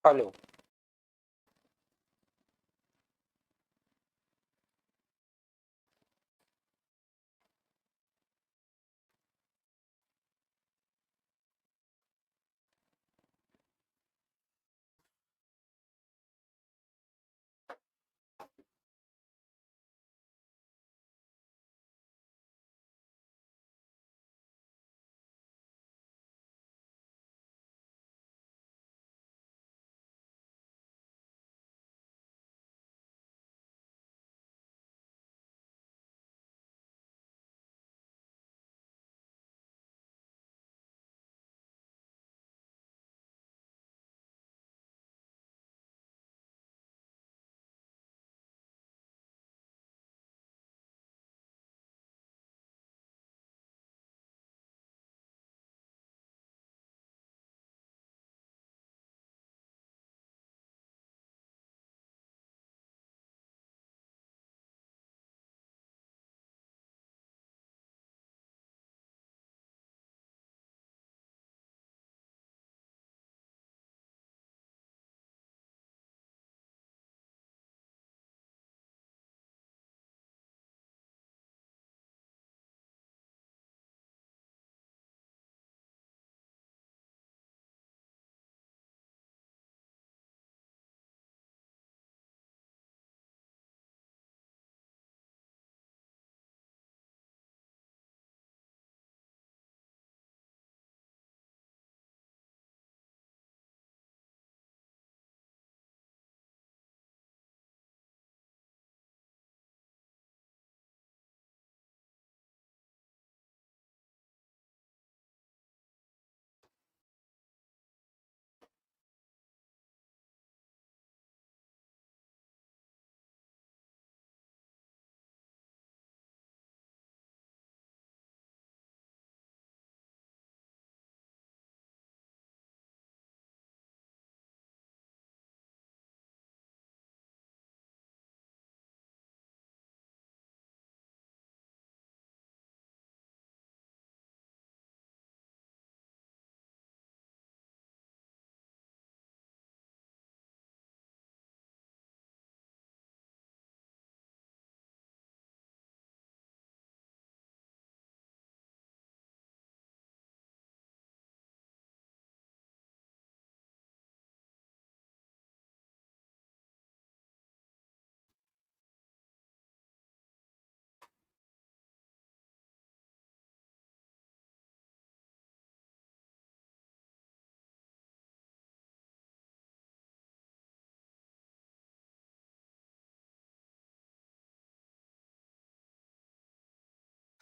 Hello.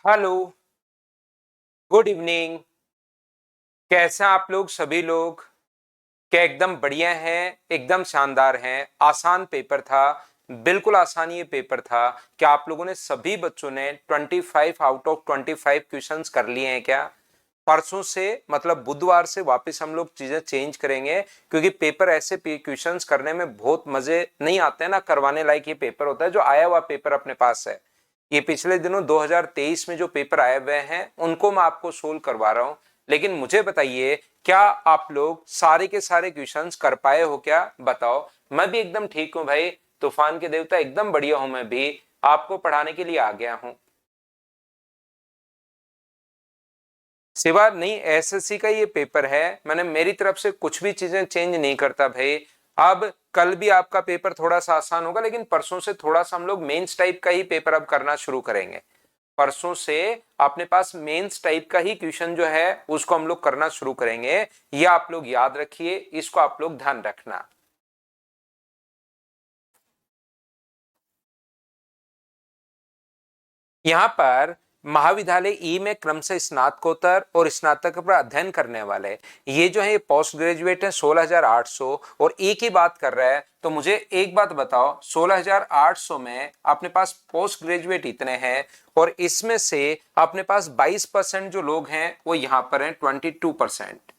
Hello. Good evening. कैसे हैं आप लोग सभी लोग? क्या एकदम बढ़िया हैं? एकदम शानदार हैं। आसान पेपर था। बिल्कुल आसान ये पेपर था। क्या आप लोगों ने सभी बच्चों ने 25 आउट ऑफ 25 क्वेश्चंस कर लिए हैं क्या? परसों से मतलब बुधवार से वापस हम लोग चीजें चेंज करेंगे, क्योंकि पेपर ऐसे क्वेश्चंस करने में बहुत मजे नहीं आते हैं ना, करवाने लायक ये पेपर होता है। जो आया हुआ पेपर अपने पास है, ये पिछले दिनों 2023 में जो पेपर आए हुए हैं उनको मैं आपको सोल्व करवा रहा हूं। लेकिन मुझे बताइए, क्या आप लोग सारे के सारे क्वेश्चंस कर पाए हो क्या? बताओ। मैं भी एकदम ठीक हूं भाई। तूफान के देवता एकदम बढ़िया हूं। मैं भी आपको पढ़ाने के लिए आ गया हूं। सिवा नहीं, एसएससी का ये पेपर है। मैंने मेरी तरफ से कुछ भी चीजें चेंज नहीं करता भाई। अब कल भी आपका पेपर थोड़ा सा आसान होगा, लेकिन परसों से थोड़ा सा हम लोग मेंस टाइप का ही पेपर अब करना शुरू करेंगे। परसों से अपने पास मेंस टाइप का ही क्वेश्चन जो है उसको हम लोग करना शुरू करेंगे। ये आप लोग याद रखिए, इसको आप लोग ध्यान रखना। यहाँ पर महाविद्यालय ई में क्रमशः स्नातकोत्तर और स्नातक पर अध्ययन करने वाले ये जो है पोस्ट ग्रेजुएट है 16,800, और ई की बात कर रहा है। तो मुझे एक बात बताओ, 16,800 में अपने पास पोस्ट ग्रेजुएट इतने हैं, और इसमें से अपने पास 22% जो लोग हैं वो यहाँ पर हैं, 22%।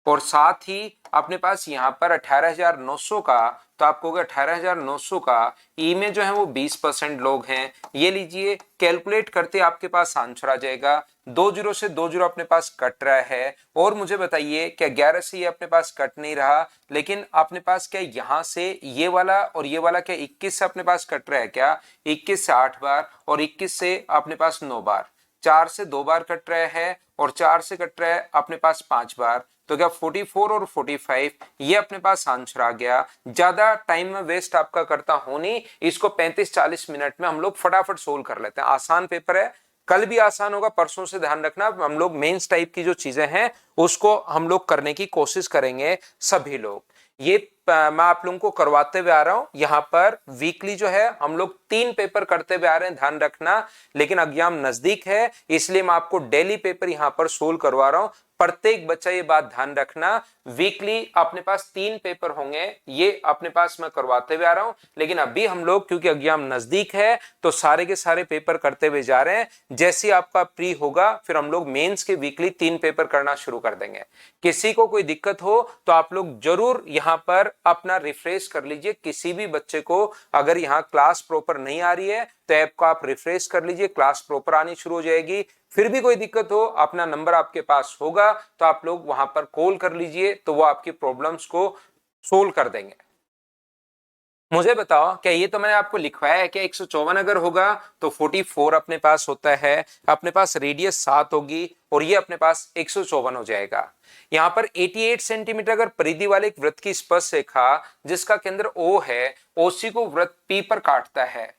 और साथ ही अपने पास यहाँ पर 18,900 का, तो आपको 18,900 का ई में जो है वो 20% लोग हैं। ये लीजिए, कैलकुलेट करते आपके पास आंसर आ जाएगा। 20 से 20 अपने पास कट रहा है। और मुझे बताइए, क्या 11 से ये अपने पास कट नहीं रहा, लेकिन अपने पास क्या यहाँ से ये वाला और ये वाला क्या 21 से अपने पास कट रहा है क्या? 21 से 8 बार और 21 से अपने पास 9 बार, 4 से 2 बार कट रहा है और 4 से कट रहा है अपने पास 5 बार। तो क्या 44 और 45 ये अपने पास आंसर आ गया। ज्यादा टाइम में वेस्ट आपका करता हो नहीं, इसको 35-40 मिनट में हम लोग फटाफट सोल्व कर लेते हैं। आसान पेपर है, कल भी आसान होगा, परसों से ध्यान रखना। हम लोग मेंस टाइप की जो चीजें हैं उसको हम लोग करने की कोशिश करेंगे सभी लोग। ये मैं आप लोगों को करवाते हुए आ रहा हूं। यहाँ पर वीकली जो है हम लोग 3 पेपर करते हुए आ रहे हैं, ध्यान रखना। लेकिन एग्जाम नजदीक है, इसलिए मैं आपको डेली पेपर यहाँ पर सोल्व करवा रहा हूं। प्रत्येक बच्चा ये बात ध्यान रखना, वीकली अपने पास 3 पेपर होंगे, ये अपने पास मैं करवाते हुए आ रहा हूं। लेकिन अभी हम लोग क्योंकि एग्जाम नजदीक है तो सारे के सारे पेपर करते हुए जा रहे हैं। जैसे आपका प्री होगा फिर हम लोग मेंस के वीकली 3 पेपर करना शुरू कर देंगे। किसी को कोई दिक्कत हो तो आप लोग जरूर यहाँ पर अपना रिफ्रेश कर लीजिए। किसी भी बच्चे को अगर यहाँ क्लास प्रॉपर नहीं आ रही है तो ऐप को आप रिफ्रेश कर लीजिए, क्लास प्रॉपर आनी शुरू हो जाएगी। फिर भी कोई दिक्कत हो, अपना नंबर आपके पास होगा तो आप लोग वहां पर कॉल कर लीजिए, तो वो आपकी प्रॉब्लम्स को सोल्व कर देंगे। मुझे बताओ, क्या ये तो मैंने आपको लिखवाया है कि 154 अगर होगा तो 44 अपने पास होता है, अपने पास रेडियस 7 होगी और ये अपने पास 154 हो जाएगा। यहाँ पर 88 सेंटीमीटर अगर परिधि वाले एक वृत्त की स्पर्श रेखा जिसका केंद्र O है, OC को वृत्त P पर काटता है।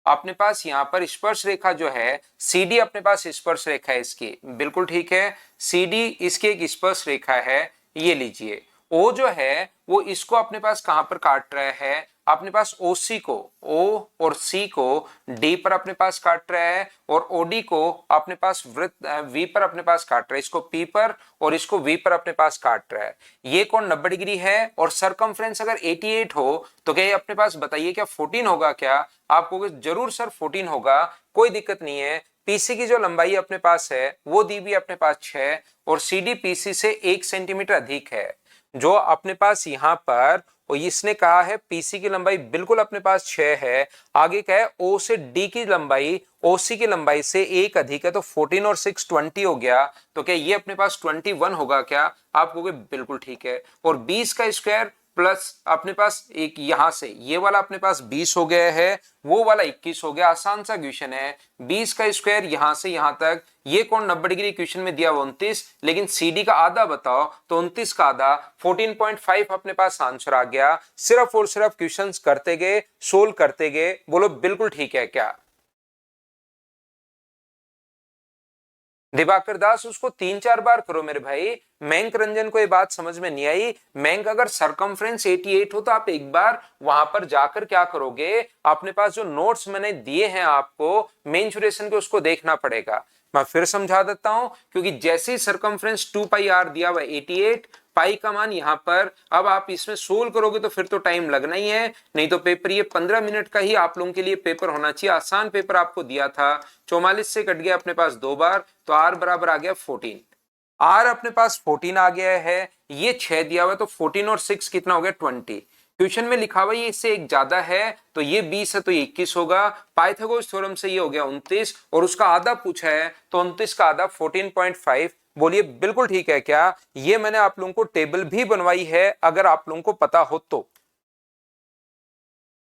अपने पास यहाँ पर स्पर्श रेखा जो है CD अपने पास स्पर्श रेखा है इसकी, बिल्कुल ठीक है। CD इसकी एक स्पर्श रेखा है, ये लीजिए। O जो है वो इसको अपने पास कहां पर काट रहा है? अपने पास OC को, O और C को D पर अपने पास काट रहा है और OD को अपने पास वृत्त V पर अपने पास काट रहा है। इसको P पर और इसको V पर अपने पास काट रहा है। ये कोण 90 डिग्री है और सरकमफ्रेंस अगर 88 हो तो क्या ये अपने पास बताइए क्या 14 होगा क्या? आपको जरूर सर 14 होगा, कोई दिक्कत नहीं है। पीसी की जो लंबाई अपने पास है वो दी भी अपने पास 6 और सीडी पीसी से 1 सेंटीमीटर अधिक है। जो अपने पास यहाँ पर और इसने कहा है पीसी की लंबाई बिल्कुल अपने पास 6 है। आगे क्या है, ओ से डी की लंबाई ओसी की लंबाई से 1 अधिक है, तो 14 और 6 20 हो गया। तो क्या ये अपने पास 21 होगा क्या? आप कहोगे बिल्कुल ठीक है। और 20 का स्क्वायर प्लस अपने पास एक यहां से ये वाला अपने पास 20 हो गया है, वो वाला 21 हो गया। आसान सा क्वेश्चन है। 20 का स्क्वायर यहां से यहां तक, ये कोण 90 डिग्री क्वेश्चन में दिया 29, लेकिन सीडी का आधा बताओ तो 29 का आधा 14.5 अपने पास आंसर आ गया। सिर्फ और सिर्फ क्वेश्चंस करते गए, सोल्व करते गए। बोलो बिल्कुल ठीक है क्या? दिवाकर दास उसको 3-4 बार करो मेरे भाई। मैंक रंजन को ये बात समझ में नहीं आई। मैंक अगर सरकमफ्रेंस 88 हो तो आप एक बार वहां पर जाकर क्या करोगे, अपने पास जो नोट्स मैंने दिए हैं आपको मेंसुरेशन के, उसको देखना पड़ेगा। मैं फिर समझा देता हूं, क्योंकि जैसे ही सरकमफ्रेंस 2 पाई आर दिया हुआ 88, पाई का मान यहां पर, अब आप इसमें सोल्व करोगे तो फिर तो टाइम लगना ही है। नहीं तो पेपर ये 15 मिनट का ही आप लोगों के लिए पेपर होना चाहिए। आसान पेपर आपको दिया था। 44 से कट गया अपने पास 2 बार, तो आर बराबर आ गया 14। आर अपने पास 14 आ गया है, ये 6 दिया हुआ, तो 14 और 6 कितना हो गया 20। क्वेश्चन में लिखा हुआ ये इससे एक ज्यादा है, तो ये 20 है तो ये 21 होगा। पाइथागोरस थ्योरम से ये हो गया 29 और उसका आधा पूछा है, तो 29 का आधा 14.5। बोलिए बिल्कुल ठीक है क्या? ये मैंने आप लोगों को टेबल भी बनवाई है, अगर आप लोगों को पता हो तो।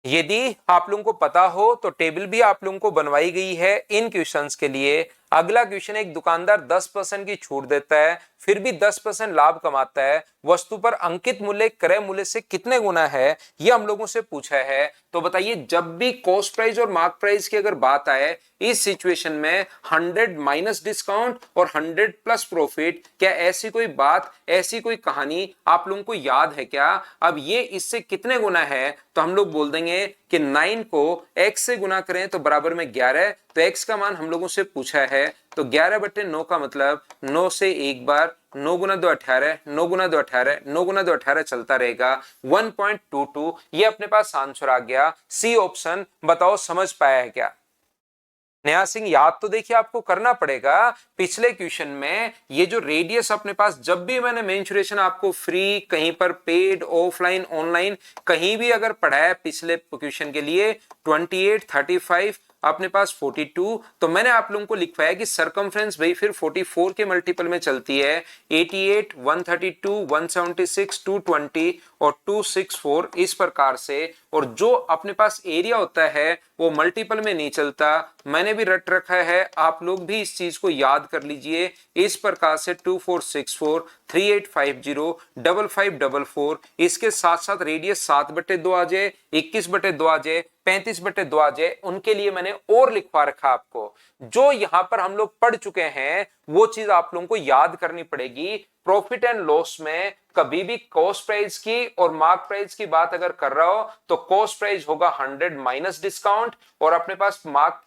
यदि आप लोगों को पता हो तो टेबल भी आप लोगों को बनवाई गई है इन क्वेश्चंस के लिए। अगला क्वेश्चन, एक दुकानदार 10% की छूट देता है फिर भी 10% लाभ कमाता है, वस्तु पर अंकित मूल्य क्रय मूल्य से कितने गुना है, ये हम लोगों से पूछा है। तो बताइए, जब भी कॉस्ट प्राइस और मार्क प्राइस की अगर बात आए इस सिचुएशन में 100 माइनस डिस्काउंट और 100 प्लस प्रॉफिट, क्या ऐसी कोई बात, ऐसी कोई कहानी आप लोगों को याद है क्या? अब ये इससे कितने गुना है, तो हम लोग बोल देंगे कि 9 को x से गुना करें तो बराबर में 11, तो x का मान हम लोगों से पूछा है। तो 11/9 का मतलब 9 से एक बार, 9 गुना 2 18, 9 गुना 2 18, 9 गुना 2 18 चलता रहेगा, 1.22। ये अपने पास आंसर आ गया। C option. बताओ समझ पाया है क्या? नेहा सिंह, याद तो देखिए आपको करना पड़ेगा। पिछले क्वेश्चन में ये जो रेडियस अपने पास, जब भी मैंने मेंसुरेशन आपको फ्री, कहीं पर पेड, ऑफलाइन, ऑनलाइन, कहीं भी अगर पढ़ाया पिछले क्वेश्चन के लिए 28, 35, अपने पास 42, तो मैंने आप लोगों को लिखवाया कि सरकमफ्रेंस भाई फिर 44 के मल्टीपल में चलती है। 88, 132, 176, 220 और 264 इस प्रकार से। और जो अपने पास एरिया होता है वो मल्टीपल में नहीं चलता, मैंने भी रट रखा है, आप लोग भी इस चीज को याद कर लीजिए। इस प्रकार से 2464, 3850, 5544, इसके साथ साथ रेडियस 7/2 आ जाए, 21/2 आ जाए, 35/2 आ जाए, उनके लिए मैंने और लिखवा रखा आपको। जो यहां पर हम लोग पढ़ चुके हैं वो चीज आप लोगों को याद करनी पड़ेगी। प्रॉफिट एंड लॉस में कभी भी कॉस्ट प्राइस की और मार्क प्राइस की बात अगर कर रहा हो तो कॉस्ट प्राइस होगा 100 माइनस डिस्काउंट और अपने पास मार्क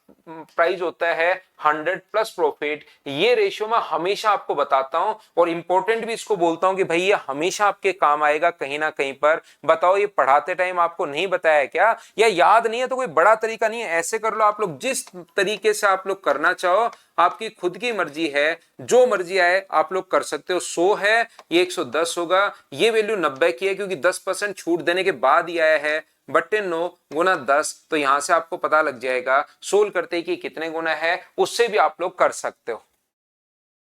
प्राइस होता है 100 प्लस प्रॉफिट। ये रेशियो मैं हमेशा आपको बताता हूं और इंपॉर्टेंट भी इसको बोलता हूं कि भाई ये हमेशा आपके काम आएगा कहीं ना कहीं पर। बताओ ये पढ़ाते टाइम आपको नहीं बताया क्या, या याद नहीं है तो कोई बड़ा तरीका नहीं है, ऐसे कर लो आप लोग, जिस तरीके से आप लोग करना चाहो, आपकी खुद की मर्जी है, जो मर्जी आए आप लोग कर सकते हो। 100 है, ये 110 होगा, ये वैल्यू 90 की है क्योंकि 10% छूट देने के बाद ही आया है, बट्टे 9 गुना 10, तो यहां से आपको पता लग जाएगा सोल्व करते कि कितने गुना है, उससे भी आप लोग कर सकते हो।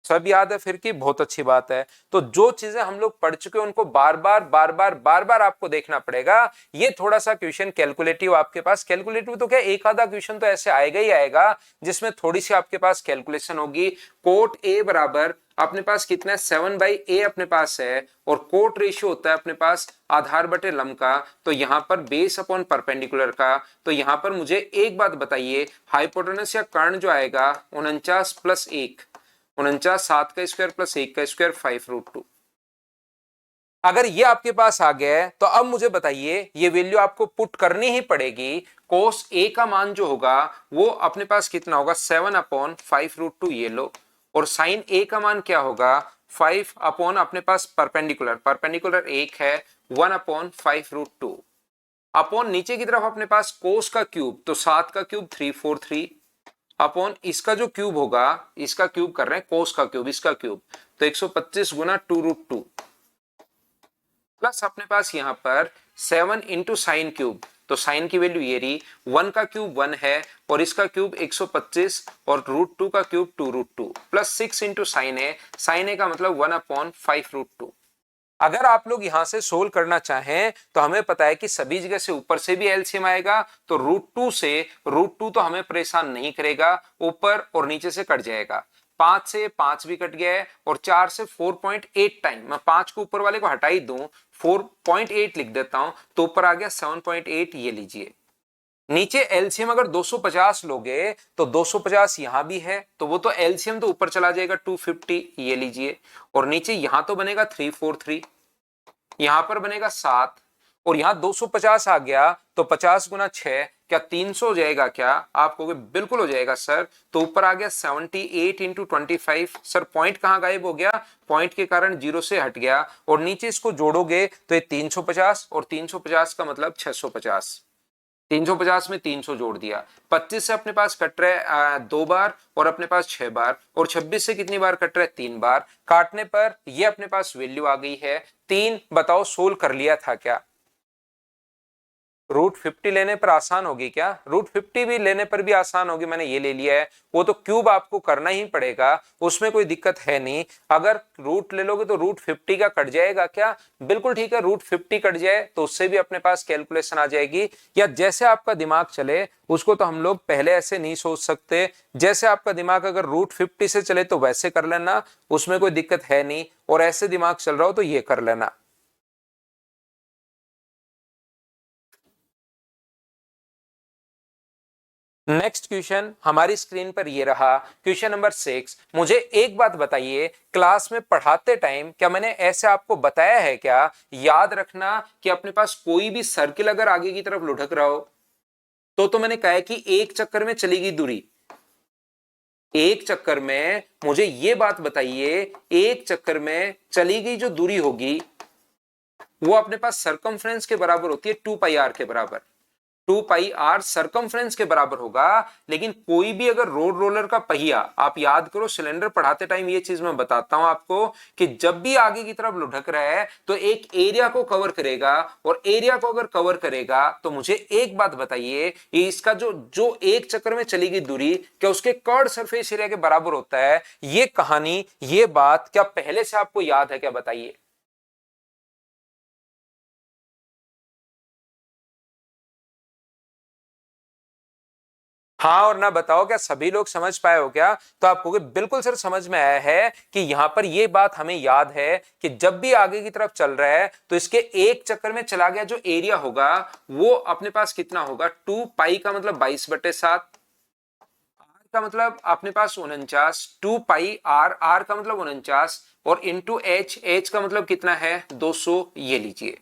सब याद है फिर की, बहुत अच्छी बात है। तो जो चीजें हम लोग पढ़ चुके हैं उनको बार बार आपको देखना पड़ेगा। ये थोड़ा सा क्वेश्चन कैलकुलेटिव आपके पास, कैलकुलेटिव तो क्या एक आधा क्वेश्चन तो ऐसे आएगा ही आएगा जिसमें थोड़ी सी आपके पास कैलकुलेशन होगी। कोट ए बराबर अपने पास कितना है 7/a अपने पास है, और कोट रेशियो होता है अपने पास आधार बटे लंब का, तो यहां पर बेस अपॉन परपेंडिकुलर का। तो यहां पर मुझे एक बात बताइए, हाइपोटेनस या कर्ण जो आएगा 49 प्लस 1, 49, 7 का स्क्वायर प्लस 1 का स्क्वायर 5√2। अगर ये आपके पास आ गया है तो अब मुझे बताइए ये वैल्यू आपको पुट करनी ही पड़ेगी। कोस ए का मान जो होगा वो अपने पास कितना होगा 7/5√2, ये लो। और साइन ए का मान क्या होगा 5 अपॉन अपने पास परपेंडिकुलर, परपेंडिकुलर 1 है 1/5√2 अपॉन नीचे की तरफ अपने पास कोस का क्यूब, तो 7 का क्यूब 343 अपॉन इसका जो क्यूब होगा, इसका क्यूब कर रहे हैं कोस का क्यूब, इसका क्यूब, तो 125 गुना 2√2 प्लस अपने पास यहां पर 7 इंटू साइन क्यूब, तो साइन की वैल्यू ये रही, 1 का क्यूब 1 है और इसका क्यूब 125 और √2 का क्यूब 2√2 प्लस 6 इंटू साइन है, साइन ए का मतलब 1/5√2। अगर आप लोग यहां से सोल्व करना चाहें तो हमें पता है कि सभी जगह से ऊपर से भी एलसीएम आएगा, तो √2 से √2 तो हमें परेशान नहीं करेगा, ऊपर और नीचे से कट जाएगा। 5 से 5 भी कट गया है और 4 से 4.8 टाइम, मैं 5 को ऊपर वाले को हटा ही दूं 4.8 लिख देता हूं, तो ऊपर आ गया 7.8, ये लीजिए। नीचे एलसीएम अगर 250 लोगे तो 250 यहां भी है, तो वो तो एलसीएम तो ऊपर चला जाएगा 250, ये लीजिए। और नीचे यहां तो बनेगा 343, यहां पर बनेगा 7, और यहां 250 आ गया तो 50 गुना 6 क्या 300 हो जाएगा क्या? आप कहोगे बिल्कुल हो जाएगा सर। तो ऊपर आ गया 78 इंटू 25, सर पॉइंट कहां गायब हो गया? पॉइंट के कारण जीरो से हट गया, और नीचे इसको जोड़ोगे तो ये 350 और 350 का मतलब 650, 350 में 300 जोड़ दिया। 25 से अपने पास कट रहा है 2 बार और अपने पास 6 बार, और 26 से कितनी बार कट रहा है 3 बार। काटने पर ये अपने पास वैल्यू आ गई है 3। बताओ सोल्व कर लिया था क्या? √50 लेने पर आसान होगी क्या? √50 भी लेने पर भी आसान होगी, मैंने ये ले लिया है। वो तो क्यूब आपको करना ही पड़ेगा, उसमें कोई दिक्कत है नहीं। अगर रूट ले लोगे तो √50 का कट जाएगा क्या? बिल्कुल ठीक है, √50 कट जाए तो उससे भी अपने पास कैलकुलेशन आ जाएगी, या जैसे आपका दिमाग चले उसको तो हम लोग पहले ऐसे नहीं सोच सकते। जैसे आपका दिमाग अगर √50 से चले तो वैसे कर लेना, उसमें कोई दिक्कत है नहीं, और ऐसे दिमाग चल रहा हो तो ये कर लेना। नेक्स्ट क्वेश्चन हमारी स्क्रीन पर ये रहा, क्वेश्चन नंबर 6। मुझे एक बात बताइए, क्लास में पढ़ाते टाइम क्या मैंने ऐसे आपको बताया है क्या? याद रखना कि अपने पास कोई भी सर्किल अगर आगे की तरफ लुढ़क रहा हो तो मैंने कहा है कि एक चक्कर में चलेगी दूरी। एक चक्कर में मुझे ये बात बताइए, एक चक्कर में चली गई जो दूरी होगी वो अपने पास सरकमफ्रेंस के बराबर होती है 2πr के बराबर। 2πr सरकमफ्रेंस के बराबर होगा। लेकिन कोई भी अगर रोड रोलर का पहिया, आप याद करो सिलेंडर पढ़ाते टाइम ये चीज मैं बताता हूं आपको कि जब भी आगे की तरफ लुढ़क रहा है तो एक एरिया को कवर करेगा, और एरिया को अगर कवर करेगा तो मुझे एक बात बताइए, ये इसका जो जो एक चक्कर में चली गई दूरी क्या उसके कर्ड सरफेस एरिया के बराबर होता है? ये कहानी, ये बात क्या पहले से आपको याद है क्या? बताइए। हाँ और ना बताओ, क्या सभी लोग समझ पाए हो क्या? तो आपको बिल्कुल सर समझ में आया है कि यहां पर ये बात हमें याद है कि जब भी आगे की तरफ चल रहा है तो इसके एक चक्कर में चला गया जो एरिया होगा वो अपने पास कितना होगा? 2 पाई का मतलब 22/7, आर का मतलब अपने पास 49, 2 पाई आर का मतलब 49, और इंटू एच का मतलब कितना है? 200। ये लीजिए,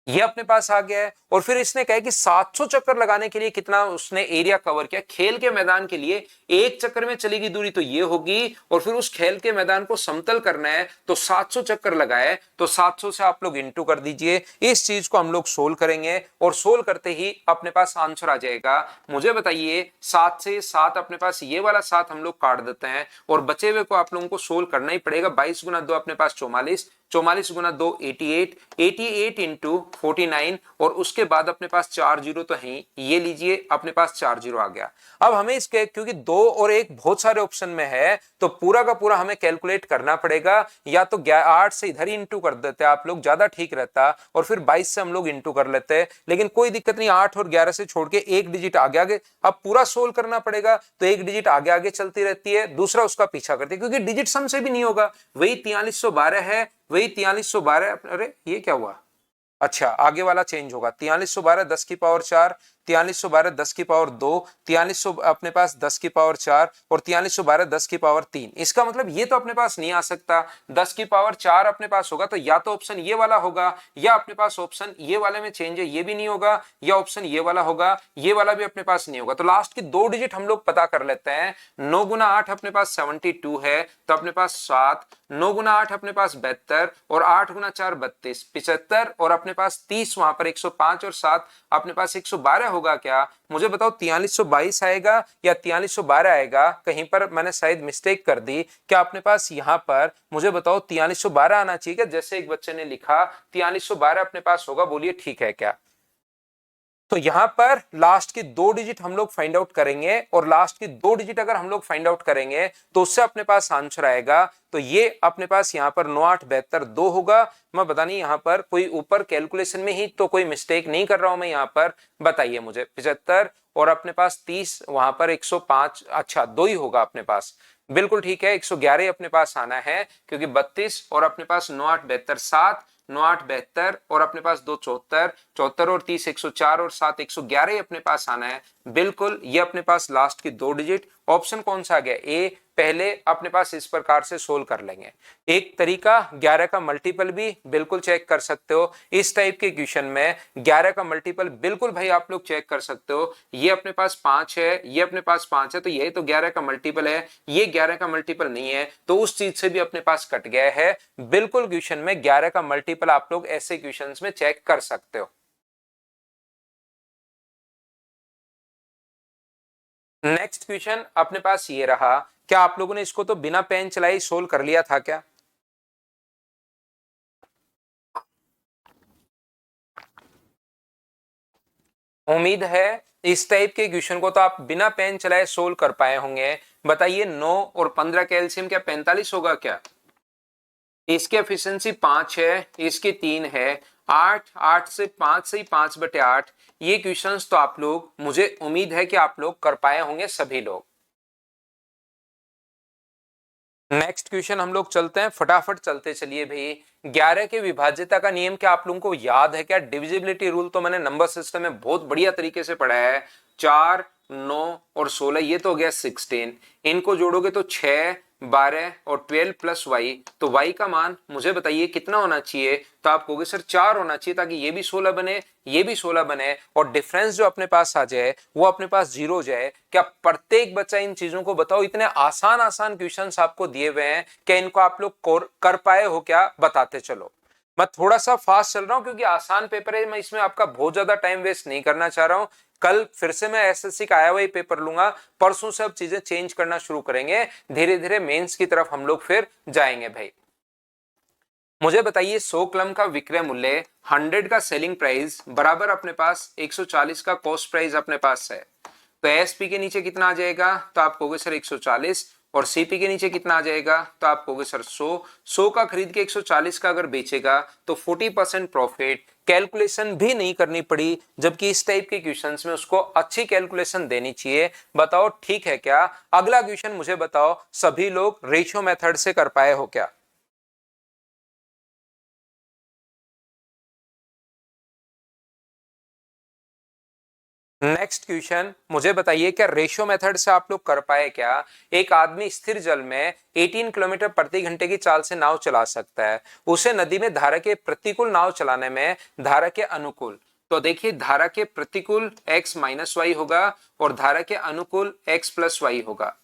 ये अपने पास आ गया है। और फिर इसने कहा कि 700 चक्कर लगाने के लिए कितना उसने एरिया कवर किया? खेल के मैदान के लिए एक चक्कर में चली गई दूरी तो ये होगी, और फिर उस खेल के मैदान को समतल करना है तो 700 चक्कर लगाए, तो 700 से आप लोग इंटू कर दीजिए। इस चीज को हम लोग सोल्व करेंगे और सोल्व करते ही अपने पास आंसर आ जाएगा। मुझे बताइए, 7 से 7 अपने पास, ये वाला 7 हम लोग काट देते हैं और बचे हुए को आप लोगों को सोल्व करना ही पड़ेगा। 22 गुना 2 अपने पास 44, 44 गुना 2 88, 88 इंटू 49, और उसके बाद अपने पास 4 जीरो तो है, ये लीजिए अपने पास 4 जीरो आ गया। अब हमें इसके, क्योंकि 2 और 1 बहुत सारे ऑप्शन में है तो पूरा का पूरा हमें कैलकुलेट करना पड़ेगा। या तो 8 से इधर ही इंटू कर देते आप लोग, ज्यादा ठीक रहता, और फिर 22 से हम लोग इंटू कर लेते, लेकिन कोई दिक्कत नहीं, 8 और 11 से छोड़ के एक डिजिट आगे आगे अब पूरा सोल्व करना पड़ेगा, तो एक डिजिट आगे आगे चलती रहती है, दूसरा उसका पीछा करती है, क्योंकि डिजिट सम से भी नहीं होगा। वही 4312 है, वही 4312। अरे ये क्या हुआ? अच्छा, आगे वाला चेंज होगा। 4312 10 की पावर 4, 4312 10 की पावर 2, 4300 अपने पास 10 की पावर 4, और 4312 10 की पावर 3। इसका मतलब ये तो अपने पास नहीं आ सकता। 10 की पावर 4 अपने पास होगा तो या तो ऑप्शन ये वाला होगा, या अपने पास ऑप्शन ये वाले में चेंज है, ये भी नहीं होगा, या ऑप्शन ये वाला होगा, ये वाला भी अपने पास नहीं होगा। तो लास्ट की 2 डिजिट हम लोग पता कर लेते हैं। 9 गुना 8 अपने पास 72 है, तो अपने पास 7, 9 गुना 8 अपने पास 72, और 8 गुना 4 32, 75, और अपने पास 30 वहां पर 105, और 7 अपने पास 112 होगा क्या? मुझे बताओ 4322 आएगा या 4312 आएगा? कहीं पर मैंने शायद मिस्टेक कर दी क्या? अपने पास यहां पर मुझे बताओ 4312 आना चाहिए क्या? जैसे एक बच्चे ने लिखा 4312 अपने पास होगा, बोलिए ठीक है क्या? तो यहां पर लास्ट की 2 डिजिट हम लोग फाइंड आउट करेंगे, और लास्ट की 2 डिजिट अगर हम लोग फाइंड आउट करेंगे तो उससे अपने पास आंसर आएगा। तो ये अपने पास यहां पर 9872 होगा। मैं पता नहीं यहां पर कोई ऊपर कैलकुलेशन में ही तो कोई मिस्टेक नहीं कर रहा हूं मैं यहां पर, बताइए मुझे। 75 और अपने पास 30, वहां पर 105, अच्छा 2 ही होगा अपने पास, बिल्कुल ठीक है। 111 अपने पास आना है, क्योंकि 32 और अपने पास 9872 7, 9872 और अपने पास 2 74, 74 और 30 104, और 7 111 अपने पास आना है। बिल्कुल, ये अपने पास लास्ट की 2 डिजिट। ऑप्शन कौन सा आ गया? ए। पहले अपने पास इस प्रकार से सोल्व कर लेंगे। एक तरीका 11 का मल्टीपल भी बिल्कुल चेक कर सकते हो। इस टाइप के क्वेश्चन में 11 का मल्टीपल बिल्कुल भाई आप लोग चेक कर सकते हो। ये अपने पास 5 है, ये अपने पास 5 है, तो यही तो 11 का मल्टीपल है। ये 11 का मल्टीपल नहीं है, तो उस चीज से भी अपने पास कट गया है। बिल्कुल क्वेश्चन में 11 का मल्टीपल आप लोग ऐसे क्वेश्चन में चेक कर सकते हो। नेक्स्ट क्वेश्चन अपने पास ये रहा, क्या आप लोगों ने इसको तो बिना पेन चलाए सोल्व कर लिया था क्या? उम्मीद है इस टाइप के क्वेश्चन को तो आप बिना पेन चलाए सोल्व कर पाए होंगे। बताइए 9 और 15 कैल्शियम क्या 45 होगा क्या? इसकी एफिशिएंसी 5 है, इसकी 3 है। 8, 8 से 5 से ही 5/8। ये क्वेश्चंस तो आप लोग, मुझे उम्मीद है कि आप लोग कर पाए होंगे सभी लोग। नेक्स्ट क्वेश्चन हम लोग चलते हैं, फटाफट चलते चलिए भाई। 11 के विभाज्यता का नियम क्या आप लोगों को याद है क्या? डिविजिबिलिटी रूल तो मैंने नंबर सिस्टम में बहुत बढ़िया तरीके से पढ़ा है। 4, 9 और 16, ये तो हो गया 16। इनको जोड़ोगे तो 6, 12 और 12 प्लस वाई, तो वाई का मान मुझे बताइए कितना होना चाहिए? तो आप कहोगे सर 4 होना चाहिए, ताकि ये भी 16 बने, ये भी 16 बने, और डिफरेंस जो अपने पास आ जाए वो अपने पास 0 हो जाए। क्या प्रत्येक बच्चा इन चीजों को बताओ, इतने आसान आसान क्वेश्चंस आपको दिए हुए हैं, क्या इनको आप लोग कर पाए हो क्या? बताते चलो। मैं थोड़ा सा फास्ट चल रहा हूं क्योंकि आसान पेपर है, मैं इसमें आपका बहुत ज्यादा टाइम वेस्ट नहीं करना चाह रहा हूं। कल फिर से मैं एसएससी का आया हुआ ही पेपर लूंगा, परसों से अब चीजें चेंज करना शुरू करेंगे, धीरे धीरे मेंस की तरफ हम लोग फिर जाएंगे भाई। मुझे बताइए 100 कलम का विक्रय मूल्य, 100 का सेलिंग प्राइस बराबर अपने पास 140 का कॉस्ट प्राइस अपने पास है, तो एसपी के नीचे कितना आ जाएगा, तो आप कहोगे सर 140, और सीपी के नीचे कितना आ जाएगा, तो आप कहोगे सर 100 का खरीद के 140 का अगर बेचेगा तो 40% प्रॉफिट। कैलकुलेशन भी नहीं करनी पड़ी, जबकि इस टाइप के क्वेश्चंस में उसको अच्छी कैलकुलेशन देनी चाहिए। बताओ ठीक है क्या? अगला क्वेश्चन मुझे बताओ, सभी लोग रेशियो मेथड से कर पाए हो क्या? नेक्स्ट क्वेश्चन मुझे बताइए, क्या रेशियो मेथड से आप लोग कर पाए क्या? एक आदमी स्थिर जल में 18 किलोमीटर प्रति घंटे की चाल से नाव चला सकता है, उसे नदी में धारा के प्रतिकूल नाव चलाने में धारा के अनुकूल, तो देखिए धारा के प्रतिकूल x माइनस वाई होगा और धारा के अनुकूल x प्लस वाई होगा।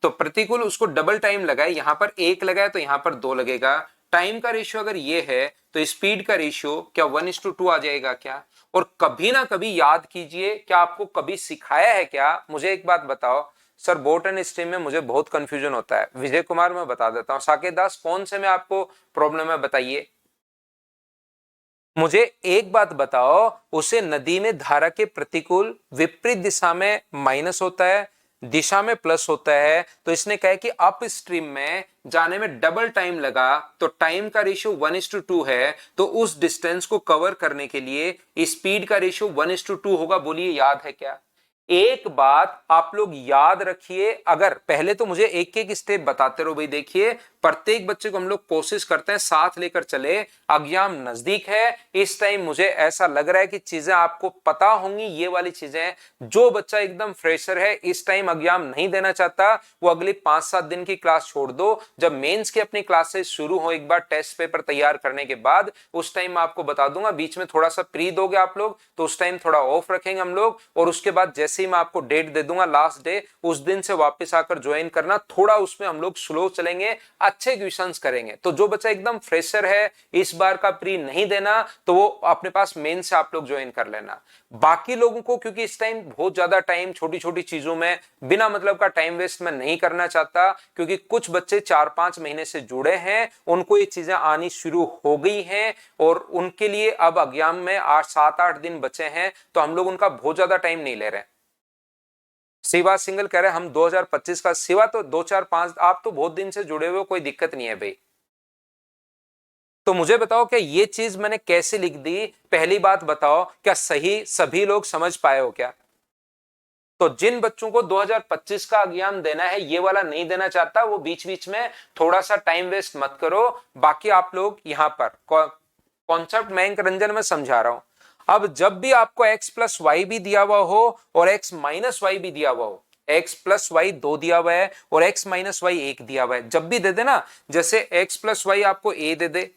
तो प्रतिकूल उसको डबल टाइम लगाए, यहां पर एक लगाए तो यहां पर दो लगेगा। टाइम का रेशियो अगर ये है तो स्पीड का रेशियो क्या 1:2 आ जाएगा क्या? और कभी ना कभी याद कीजिए, क्या आपको कभी सिखाया है क्या? मुझे एक बात बताओ सर, बोट एंड स्ट्रीम में मुझे बहुत कंफ्यूजन होता है। विजय कुमार मैं बता देता हूँ, साकेत दास कौन से में आपको प्रॉब्लम है बताइए। मुझे एक बात बताओ, उसे नदी में धारा के प्रतिकूल विपरीत दिशा में माइनस होता है, दिशा में प्लस होता है, तो इसने कहा कि अप स्ट्रीम में जाने में डबल टाइम लगा, तो टाइम का रेशियो 1:2 है, तो उस डिस्टेंस को कवर करने के लिए स्पीड का रेशियो 1:2 होगा। बोलिए याद है क्या? एक बात आप लोग याद रखिए, अगर पहले तो मुझे एक एक स्टेप बताते रहो भाई। देखिए प्रत्येक बच्चे को हम लोग कोशिश करते हैं साथ लेकर चले, एग्जाम नजदीक है, इस टाइम मुझे ऐसा लग रहा है कि चीजें आपको पता होंगी, ये वाली चीजें। जो बच्चा एकदम फ्रेशर है, इस टाइम एग्जाम नहीं देना चाहता, वो अगली 5-7 दिन की क्लास छोड़ दो, जब मेंस की अपनी क्लासेस शुरू हो एक बार टेस्ट पेपर तैयार करने के बाद, उस टाइम मैं आपको बता दूंगा। बीच में थोड़ा सा प्री दोगे आप लोग तो उस टाइम थोड़ा ऑफ रखेंगे हम लोग, और उसके बाद जैसे ही मैं आपको डेट दे दूंगा लास्ट डे, उस दिन से वापस आकर ज्वाइन करना। थोड़ा उसमें हम लोग स्लो चलेंगे, अच्छे क्वेश्चंस करेंगे। तो जो बच्चा एकदम फ्रेशर है, इस बार का प्री नहीं देना, तो वो अपने पास मेन से आप लोग ज्वाइन कर लेना। बाकी लोगों को, क्योंकि इस टाइम बहुत ज्यादा टाइम छोटी छोटी चीजों में बिना मतलब का टाइम वेस्ट मैं नहीं करना चाहता, क्योंकि कुछ बच्चे 4-5 महीने से जुड़े हैं, उनको ये चीजें आनी शुरू हो गई हैं, और उनके लिए अब एग्जाम में 7-8 दिन बचे हैं, तो हम लोग उनका बहुत ज्यादा टाइम नहीं ले रहे हैं। शिवा सिंगल कह रहे हैं हम 2025 का। शिवा तो 2-4-5, आप तो बहुत दिन से जुड़े हुए हो, कोई दिक्कत नहीं है भाई। तो मुझे बताओ क्या ये चीज मैंने कैसे लिख दी? पहली बात बताओ, क्या सही सभी लोग समझ पाए हो क्या? तो जिन बच्चों को 2025 का एग्जाम देना है, ये वाला नहीं देना चाहता, वो बीच बीच में थोड़ा सा टाइम वेस्ट मत करो। बाकी आप लोग यहां पर कॉन्सेप्ट मयंक रंजन में समझा रहा हूं। अब जब भी आपको x प्लस वाई भी दिया हुआ हो और x माइनस वाई भी दिया हुआ हो, x प्लस वाई 2 दिया हुआ है और x माइनस वाई 1 दिया हुआ है, जब भी दे देना, जैसे x प्लस वाई आपको a दे दे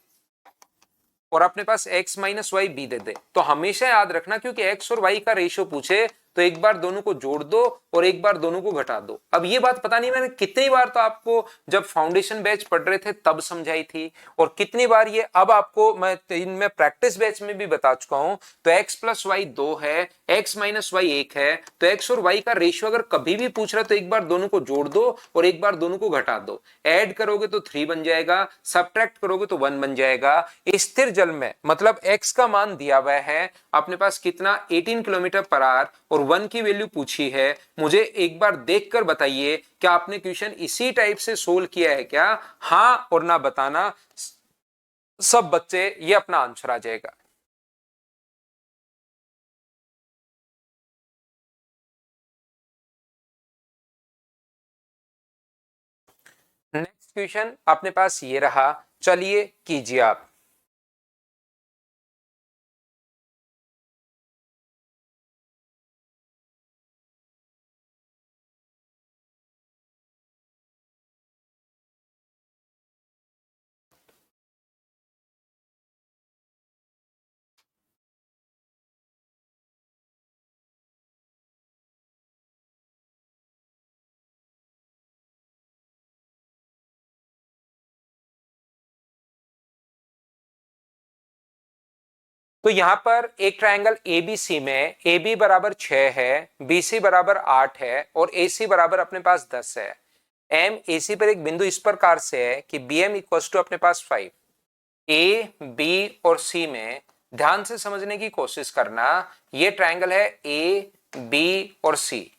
और अपने पास x माइनस वाई बी दे दे, तो हमेशा याद रखना, क्योंकि x और y का रेशियो पूछे तो एक बार दोनों को जोड़ दो और एक बार दोनों को घटा दो। अब ये बात पता नहीं मैंने कितनी बार तो आपको जब फाउंडेशन बैच पढ़ रहे थे तब समझाई थी, और कितनी बार ये अब आपको मैं इनमें प्रैक्टिस बैच में भी बता चुका हूं। तो x प्लस वाई 2 है, x माइनस वाई 1 है, तो x और y का रेशियो अगर कभी भी पूछ रहा तो एक बार दोनों को जोड़ दो और एक बार दोनों को घटा दो। ऐड करोगे तो 3 बन जाएगा, सब्ट्रैक्ट करोगे तो 1 बन जाएगा। स्थिर जल में मतलब x का मान दिया हुआ है अपने पास कितना, 18 किलोमीटर पर आवर, और 1 की वैल्यू पूछी है। मुझे एक बार देखकर बताइए, क्या आपने क्वेश्चन इसी टाइप से सोल्व किया है क्या? हाँ और ना बताना, सब बच्चे ये अपना आंसर आ जाएगा। नेक्स्ट क्वेश्चन अपने पास ये रहा, चलिए कीजिए आप। तो यहां पर एक ट्रायंगल एबीसी में ए बी बराबर 6 है, बी सी बराबर 8 है और ए सी बराबर अपने पास 10 है। एम ए सी पर एक बिंदु इस प्रकार से है कि बी एम इक्वल टू अपने पास 5। ए बी और सी में ध्यान से समझने की कोशिश करना, ये ट्रायंगल है ए बी और सी।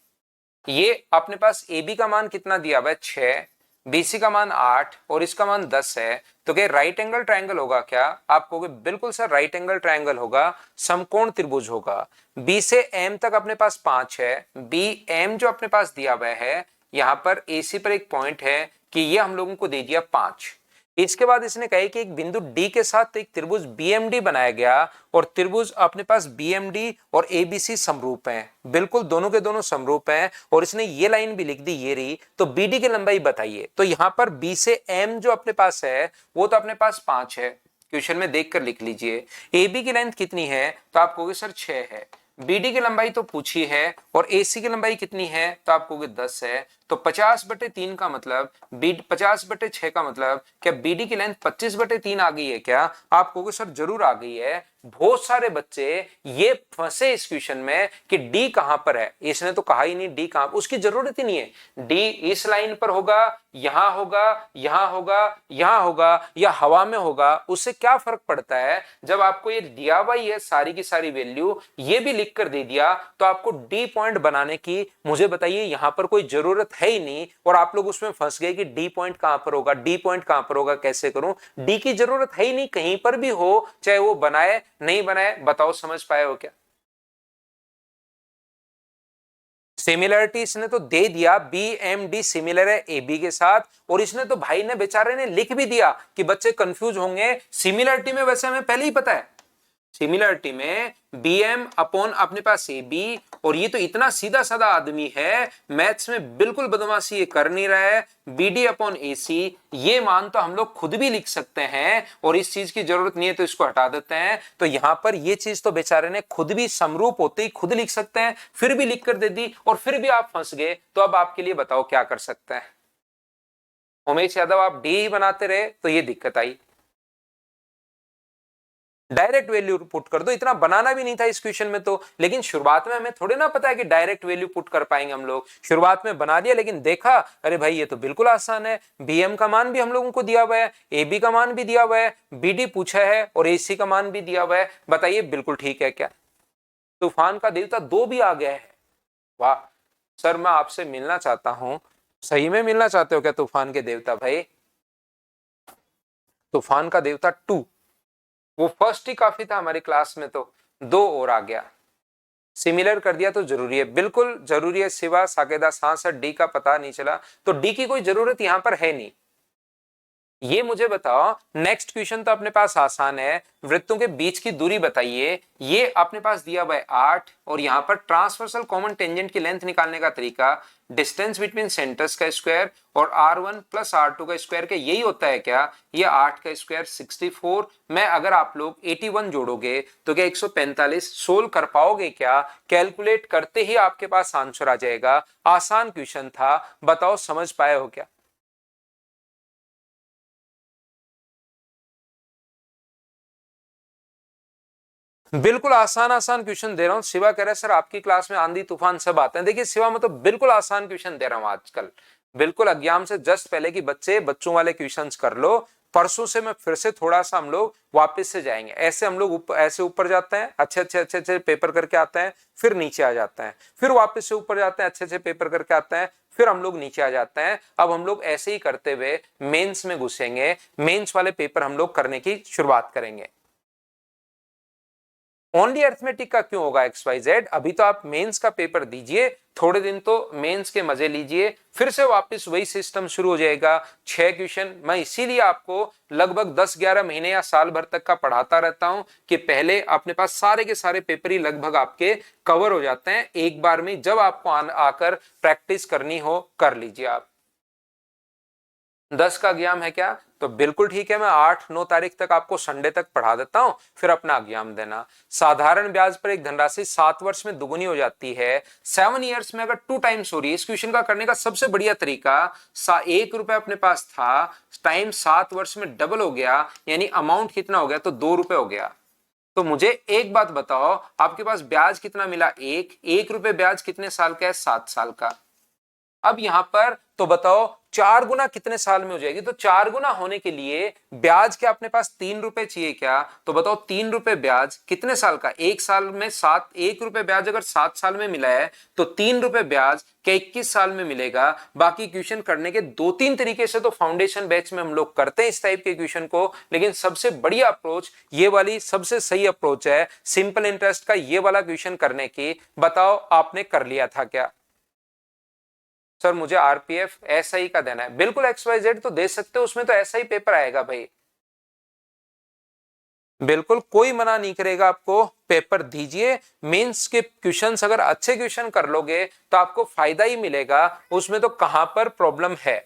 ये अपने पास ए बी का मान कितना दिया हुआ है 6, बी सी का मान 8 और इसका मान 10 है। तो क्या राइट एंगल ट्रायंगल होगा क्या? आप कहोगे बिल्कुल सर राइट एंगल ट्रायंगल होगा, समकोण त्रिभुज होगा। बी से एम तक अपने पास 5 है, बी एम जो अपने पास दिया हुआ है, यहां पर ए सी पर एक पॉइंट है कि ये हम लोगों को दे दिया 5। इसके बाद इसने कहा कि एक बिंदु डी के साथ एक त्रिभुज बीएमडी बनाया गया और त्रिभुज अपने पास बीएमडी और एबीसी समरूप हैं, बिल्कुल दोनों के दोनों समरूप हैं। और इसने ये लाइन भी लिख दी, ये रही। तो बीडी की लंबाई बताइए। तो यहां पर बी से एम जो अपने पास है वो तो अपने पास 5 है, क्वेश्चन में देखकर लिख लीजिए। एबी की लेंथ कितनी है? तो आप कहोगे सर 6 है। बीडी की लंबाई तो पूछी है और एसी की लंबाई कितनी है? तो आप कहोगे 10 है। तो 50/3 का मतलब 50/6 का मतलब क्या बीडी की लेंथ 25/3 आ गई है क्या? आप कहोगे सर जरूर आ गई है। बहुत सारे बच्चे ये फंसे इस क्वेश्चन में कि डी कहां पर है। इसने तो कहा ही नहीं डी कहां, उसकी जरूरत ही नहीं है। डी इस लाइन पर होगा, यहां होगा, यहां होगा, यहां होगा या हवा में होगा, उससे क्या फर्क पड़ता है? जब आपको ये दिया हुआ ही है सारी की सारी वैल्यू, ये भी लिख कर दे दिया, तो आपको डी पॉइंट बनाने की मुझे बताइए यहां पर कोई जरूरत है ही नहीं। और आप लोग उसमें फंस गए कि डी पॉइंट कहां पर होगा, डी पॉइंट कहां पर होगा, कैसे करूं? डी की जरूरत है ही नहीं, कहीं पर भी हो, चाहे वो बनाए नहीं बनाए। बताओ समझ पाए हो क्या? सिमिलरिटी इसने तो दे दिया, बी एम डी सिमिलर है ए बी के साथ। और इसने तो भाई ने बेचारे ने लिख भी दिया कि बच्चे कंफ्यूज होंगे। सिमिलरिटी में वैसे हमें पहले ही पता है, सिमिलरिटी में बी एम अपॉन अपने पास ए बी। और ये तो इतना सीधा साधा आदमी है, मैथ्स में बिल्कुल बदमाशी ये कर नहीं रहा है। बी डी अपॉन ए सी, ये मान तो हम लोग खुद भी लिख सकते हैं और इस चीज की जरूरत नहीं है तो इसको हटा देते हैं। तो यहां पर ये चीज तो बेचारे ने खुद भी समरूप होते ही खुद लिख सकते हैं, फिर भी लिख कर दे दी और फिर भी आप फंस गए। तो अब आपके लिए बताओ क्या कर सकते हैं? उमेश यादव आप डी ही बनाते रहे तो ये दिक्कत आई। डायरेक्ट वैल्यू पुट कर दो, इतना बनाना भी नहीं था इस क्वेश्चन में तो। लेकिन शुरुआत में हमें थोड़े ना पता है कि डायरेक्ट वैल्यू पुट कर पाएंगे हम लोग। शुरुआत में बना दिया लेकिन देखा अरे भाई ये तो बिल्कुल आसान है। बीएम का मान भी हम लोगों को दिया हुआ है, एबी का मान भी दिया हुआ है, बीडी पूछा है और एसी का मान भी दिया हुआ है। बताइए बिल्कुल ठीक है क्या? तूफान का देवता 2 भी आ गया है। वाह सर, मैं आपसे मिलना चाहता हूं। सही में मिलना चाहते हो क्या तूफान के देवता भाई? तूफान का देवता 2, वो फर्स्ट ही काफी था हमारी क्लास में, तो 2 और आ गया। सिमिलर कर दिया तो जरूरी है, बिल्कुल जरूरी है। सिवा साकेदास हाँ सर डी का पता नहीं चला, तो डी की कोई जरूरत यहां पर है नहीं। ये मुझे बताओ, नेक्स्ट क्वेश्चन तो अपने पास आसान है। वृत्तों के बीच की दूरी बताइए। ये अपने पास दिया हुआ है 8 और यहां पर ट्रांसवर्सल कॉमन टेंजेंट की लेंथ निकालने का तरीका डिस्टेंस बिटवीन सेंटर्स का स्क्वायर और r1 प्लस r2 का स्क्वायर के यही होता है क्या? ये 8 का स्क्वायर 64 में अगर आप लोग 81 जोड़ोगे तो क्या 145 सोल्व कर पाओगे क्या? कैलकुलेट करते ही आपके पास आंसर आ जाएगा। आसान क्वेश्चन था, बताओ समझ पाए हो क्या? बिल्कुल आसान आसान क्वेश्चन दे रहा हूं। शिवा कह रहा है सर आपकी क्लास में आंधी तूफान सब आते हैं। देखिए शिवा, मैं तो बिल्कुल आसान क्वेश्चन दे रहा हूं आजकल, बिल्कुल एग्जाम से जस्ट पहले की बच्चों वाले क्वेश्चंस कर लो। परसों से मैं फिर से थोड़ा सा हम लोग वापस से जाएंगे। ऐसे हम लोग ऐसे ऊपर जाते हैं, अच्छे पेपर करके आते हैं, फिर नीचे आ जाते हैं, फिर वापस से ऊपर जाते हैं, अच्छे पेपर करके आते हैं, फिर हम लोग नीचे आ जाते हैं। अब हम लोग ऐसे ही करते हुए मेंस में घुसेंगे। मेंस वाले पेपर हम लोग करने की शुरुआत करेंगे। ओनली अर्थमेटिक का क्यों होगा एक्स वाई जेड? अभी तो आप मेंस का पेपर दीजिए, थोड़े दिन तो मेंस के मजे लीजिए, फिर से वापस वही सिस्टम शुरू हो जाएगा। 6 क्वेश्चन मैं इसीलिए आपको लगभग 10-11 महीने या साल भर तक का पढ़ाता रहता हूं कि पहले अपने पास सारे के सारे पेपर ही लगभग आपके कवर हो जाते हैं एक बार में। जब आपको आकर प्रैक्टिस करनी हो कर लीजिए आप। 10 का एग्जाम है क्या? तो बिल्कुल ठीक है, मैं 8-9 तारीख तक आपको संडे तक पढ़ा देता हूं, फिर अपना एग्जाम देना। साधारण ब्याज पर एक धनराशि 7 वर्ष में दुगुनी हो जाती है। 7 ईयर्स में अगर 2 टाइम्स हो रही है। इस क्वेश्चन का करने का सबसे बढ़िया तरीका, 1 रुपए अपने पास था, टाइम 7 वर्ष में डबल हो गया, यानी अमाउंट कितना हो गया? तो 2 रुपए हो गया। तो मुझे एक बात बताओ, आपके पास ब्याज कितना मिला? 1 रुपए ब्याज कितने साल का है? 7 साल का। अब यहां पर तो बताओ 4 गुना कितने साल में हो जाएगी? तो 4 गुना होने के लिए ब्याज क्या अपने पास 3 रुपए चाहिए क्या? तो बताओ 3 रुपए ब्याज कितने साल का? 1 साल में 1 रुपए ब्याज अगर 7 साल में मिला है तो 3 रुपए ब्याज क्या 21 साल में मिलेगा? बाकी क्वेश्चन करने के 2-3 तरीके से तो फाउंडेशन बैच में हम लोग करते हैं इस टाइप के क्वेश्चन को, लेकिन सबसे बढ़िया अप्रोच ये वाली सबसे सही अप्रोच है सिंपल इंटरेस्ट का ये वाला क्वेश्चन करने की। बताओ आपने कर लिया था क्या? सर मुझे आरपीएफ एसआई का देना है। बिल्कुल XYZ तो दे सकते हो, उसमें तो ऐसा ही पेपर आएगा भाई। बिल्कुल कोई मना नहीं करेगा आपको, पेपर दीजिए। मेंस के क्वेश्चंस अगर अच्छे क्वेश्चन कर लोगे तो आपको फायदा ही मिलेगा, उसमें तो कहां पर प्रॉब्लम है।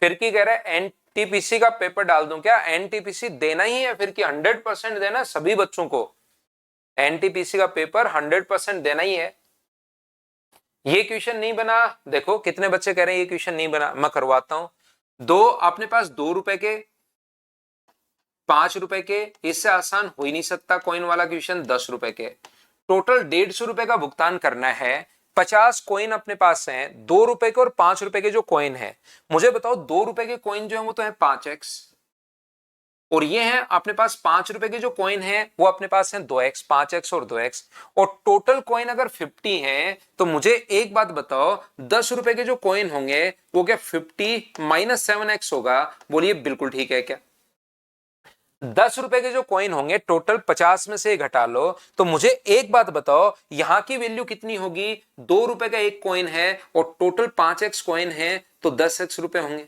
फिर की कह रहा है एनटीपीसी का पेपर डाल दूं क्या? एनटीपीसी देना ही है फिर की 100% देना है सभी बच्चों को। एनटीपीसी का पेपर 100% देना ही है। ये क्वेश्चन नहीं बना, देखो कितने बच्चे कह रहे हैं ये क्वेश्चन नहीं बना, मैं करवाता हूं। दो अपने पास 2 रुपए के 5 रुपए के, इससे आसान हो ही नहीं सकता कॉइन वाला क्वेश्चन। 10 रुपए के टोटल 150 रुपए का भुगतान करना है। 50 कॉइन अपने पास हैं, 2 रुपए के और 5 रुपए के जो कॉइन है। मुझे बताओ 2 रुपए के कॉइन जो है वो तो है 5x, और ये है अपने पास 5 रुपए के जो कॉइन है वो अपने पास है 2x, 5x और 2x। और टोटल कॉइन अगर 50 है तो मुझे एक बात बताओ 10 रुपए के जो कॉइन होंगे वो क्या 50 माइनस 7x होगा? बोलिए बिल्कुल ठीक है क्या? 10 रुपए के जो कॉइन होंगे टोटल 50 में से घटा लो, तो मुझे एक बात बताओ यहां की वैल्यू कितनी होगी? 2 रुपए का एक कॉइन है और टोटल 5x कॉइन है तो 10x रुपए होंगे।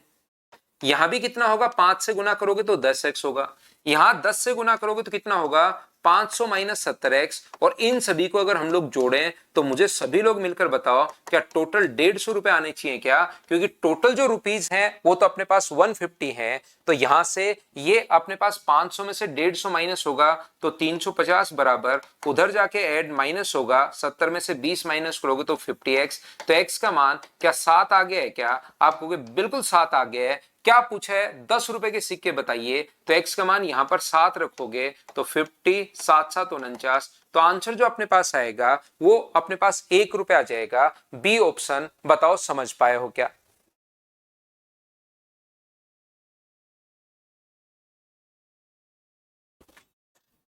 यहां भी कितना होगा? 5 से गुना करोगे तो 10x होगा। यहां 10 से गुना करोगे तो कितना होगा? 500 माइनस 70x। और इन सभी को अगर हम लोग जोड़ें तो मुझे सभी लोग मिलकर बताओ क्या टोटल 150 रुपए आने चाहिए क्या? क्योंकि टोटल जो रुपीज है वो तो अपने पास 150 है, तो यहां से ये अपने पास 500 में से 150 माइनस होगा तो 350 बराबर उधर जाके ऐड माइनस होगा 70 में से 20 माइनस करोगे तो 50x। तो x का मान क्या 7 आ गया है क्या? आप कहोगे बिल्कुल 7 आ गया है। क्या पूछा है? 10 रुपए के सिक्के बताइए, तो x का मान यहां पर 7 रखोगे तो 50 7 7 49। तो आंसर जो अपने पास आएगा वो अपने पास 1 रुपए आ जाएगा। B option. बताओ समझ पाए हो क्या?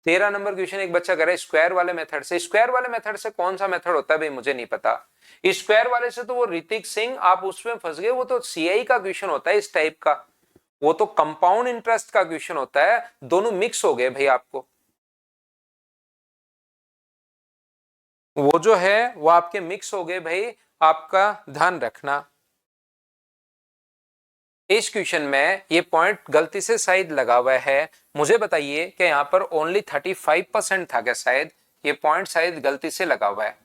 13 नंबर क्वेश्चन एक बच्चा करे स्क्वायर वाले मेथड से। स्क्वायर वाले मेथड से कौन सा मेथड होता है भाई मुझे नहीं पता। स्क्वायर वाले से तो वो ऋतिक सिंह आप उसमें फंस गए, वो तो सीआई का क्वेश्चन होता है इस टाइप का, वो तो कंपाउंड इंटरेस्ट का क्वेश्चन होता है। दोनों मिक्स हो गए भाई आपको, वो जो है वो आपके मिक्स हो गए भाई, आपका ध्यान रखना। इस क्वेश्चन में ये पॉइंट गलती से शायद लगा हुआ है। मुझे बताइए कि यहाँ पर ओनली 35% था क्या? शायद ये पॉइंट शायद गलती से लगा हुआ है।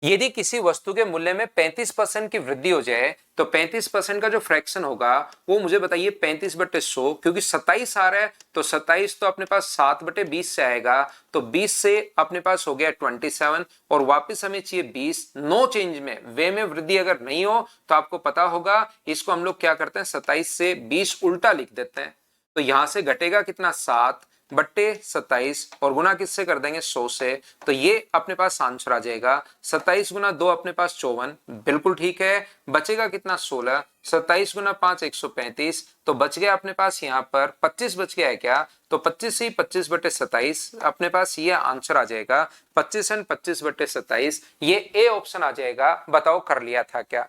यदि किसी वस्तु के मूल्य में 35% की वृद्धि हो जाए तो 35% का जो फ्रैक्शन होगा वो मुझे बताइए 35/100, क्योंकि 27 आ रहा है तो 27 तो अपने पास 7/20 से आएगा, तो 20 से अपने पास हो गया 27 और वापस हमें चाहिए 20। नो चेंज में वे में वृद्धि अगर नहीं हो तो आपको पता होगा इसको हम लोग क्या करते हैं 27 से 20 उल्टा लिख देते हैं। तो यहां से घटेगा कितना 7/27 और गुना किससे कर देंगे 100 से, तो ये अपने पास आंसर आ जाएगा 27 गुना 2 अपने पास 54। बिल्कुल ठीक है। बचेगा कितना 16, 27 गुना 5 135, तो बच गया अपने पास यहाँ पर 25 बच गया है क्या? तो 25 ही 25/27 अपने पास ये आंसर आ जाएगा 25 एंड 25/27, ये ए ऑप्शन आ जाएगा। बताओ कर लिया था क्या?